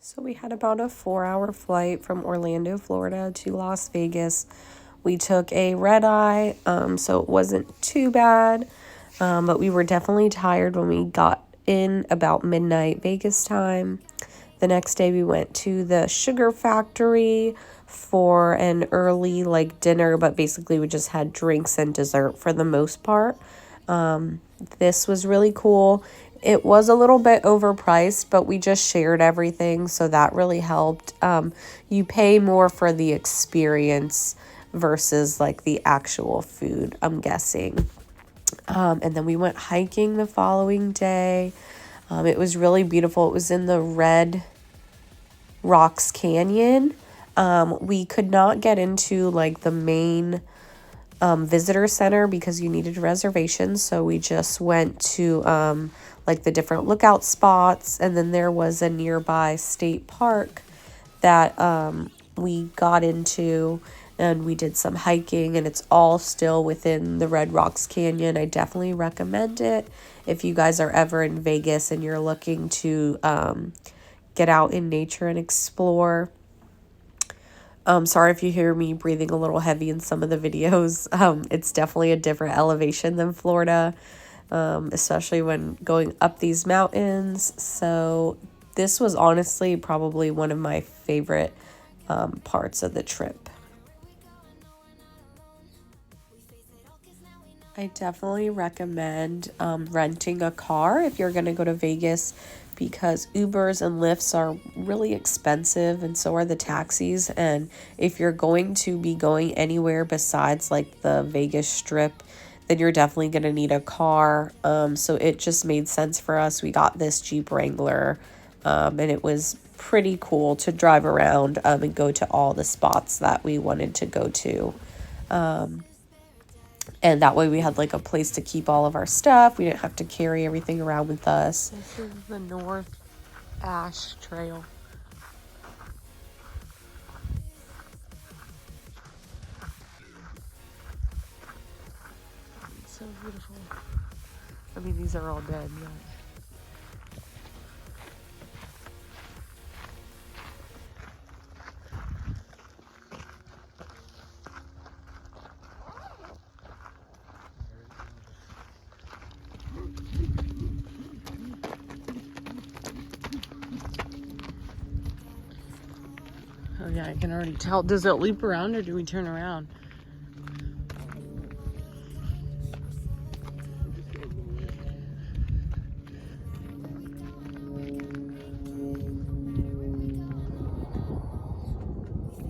So we had about a 4-hour flight from Orlando, Florida to Las Vegas. We took a red eye, so it wasn't too bad, but we were definitely tired when we got in about midnight Vegas time. The next day we went to the Sugar Factory for an early dinner, but basically we just had drinks and dessert for the most part. This was really cool. It was a little bit overpriced, but we just shared everything, so that really helped. You pay more for the experience versus the actual food, I'm guessing. And then we went hiking the following day. It was really beautiful. It was in the Red Rocks Canyon. We could not get into the main visitor center because you needed reservations, so we just went to the different lookout spots, and then there was a nearby state park that we got into, and we did some hiking, and it's all still within the Red Rocks Canyon. I definitely recommend it if you guys are ever in Vegas and you're looking to get out in nature and explore. Sorry if you hear me breathing a little heavy in some of the videos. It's definitely a different elevation than Florida, especially when going up these mountains. So this was honestly probably one of my favorite parts of the trip. I definitely recommend renting a car if you're going to go to Vegas, because Ubers and Lyfts are really expensive, and so are the taxis. And if you're going to be going anywhere besides the Vegas Strip, then you're definitely going to need a car. So it just made sense for us. We got this Jeep Wrangler, and it was pretty cool to drive around and go to all the spots that we wanted to go to. And that way we had a place to keep all of our stuff. We didn't have to carry everything around with us. This is the North Ash Trail. It's so beautiful. I mean, these are all dead, yeah. Oh yeah, I can already tell. Does it loop around or do we turn around?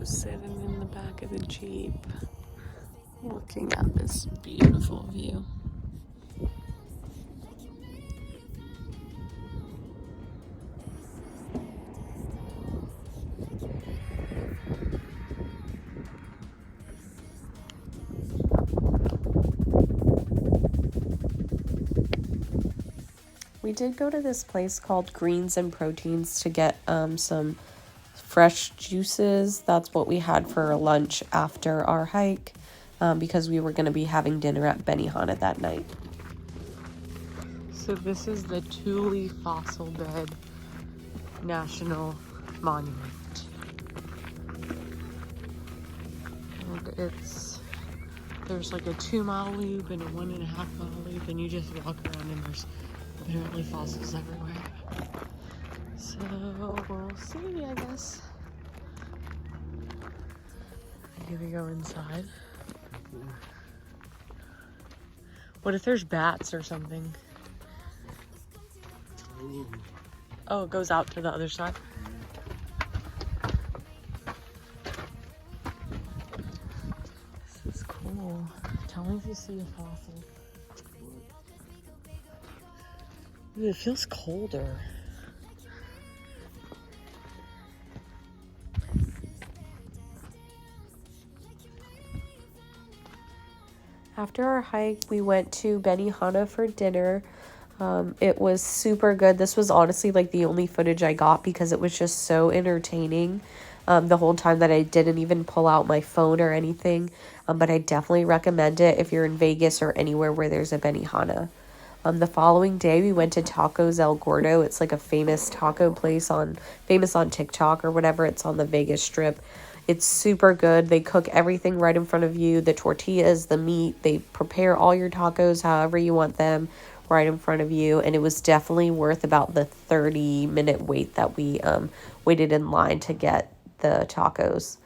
Sitting in the back of the Jeep, looking at this beautiful view. We did go to this place called Greens and Proteins to get some fresh juices. That's what we had for lunch after our hike, because we were going to be having dinner at Benihana that night. So this is the Thule Fossil Bed National Monument. And there's a 2-mile loop and a 1.5-mile loop, and you just walk around and there's apparently fossils everywhere. So we'll see, I guess. Here we go inside. What if there's bats or something? Oh, it goes out to the other side. This is cool. Tell me if you see a fossil. Ooh, it feels colder. After our hike, we went to Benihana for dinner. It was super good. This was honestly the only footage I got because it was just so entertaining the whole time that I didn't even pull out my phone or anything. But I definitely recommend it if you're in Vegas or anywhere where there's a Benihana. The following day, we went to Tacos El Gordo. It's like a famous taco place famous on TikTok or whatever. It's on the Vegas Strip. It's super good. They cook everything right in front of you. The tortillas, the meat, they prepare all your tacos however you want them right in front of you. And it was definitely worth about the 30-minute wait that we waited in line to get the tacos.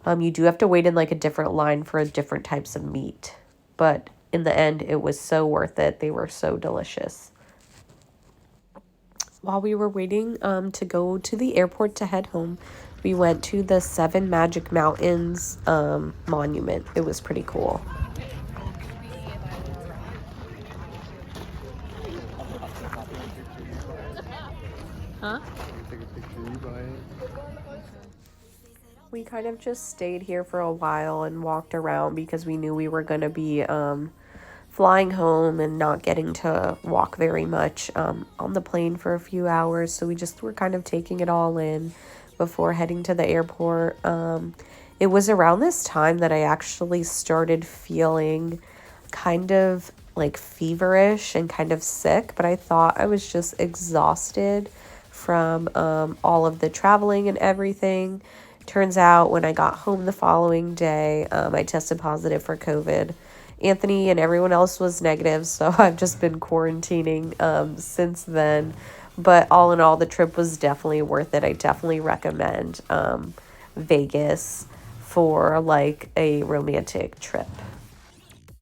You do have to wait in like a different line for different types of meat. But in the end, it was so worth it. They were so delicious. While we were waiting to go to the airport to head home, we went to the Seven Magic Mountains monument. It was pretty cool. Huh? We kind of just stayed here for a while and walked around because we knew we were going to be flying home and not getting to walk very much on the plane for a few hours. So we just were kind of taking it all in before heading to the airport. It was around this time that I actually started feeling kind of like feverish and kind of sick, but I thought I was just exhausted from all of the traveling and everything. Turns out when I got home the following day, I tested positive for COVID. Anthony and everyone else was negative, so I've just been quarantining since then. But all in all, the trip was definitely worth it. I definitely recommend Vegas for like a romantic trip.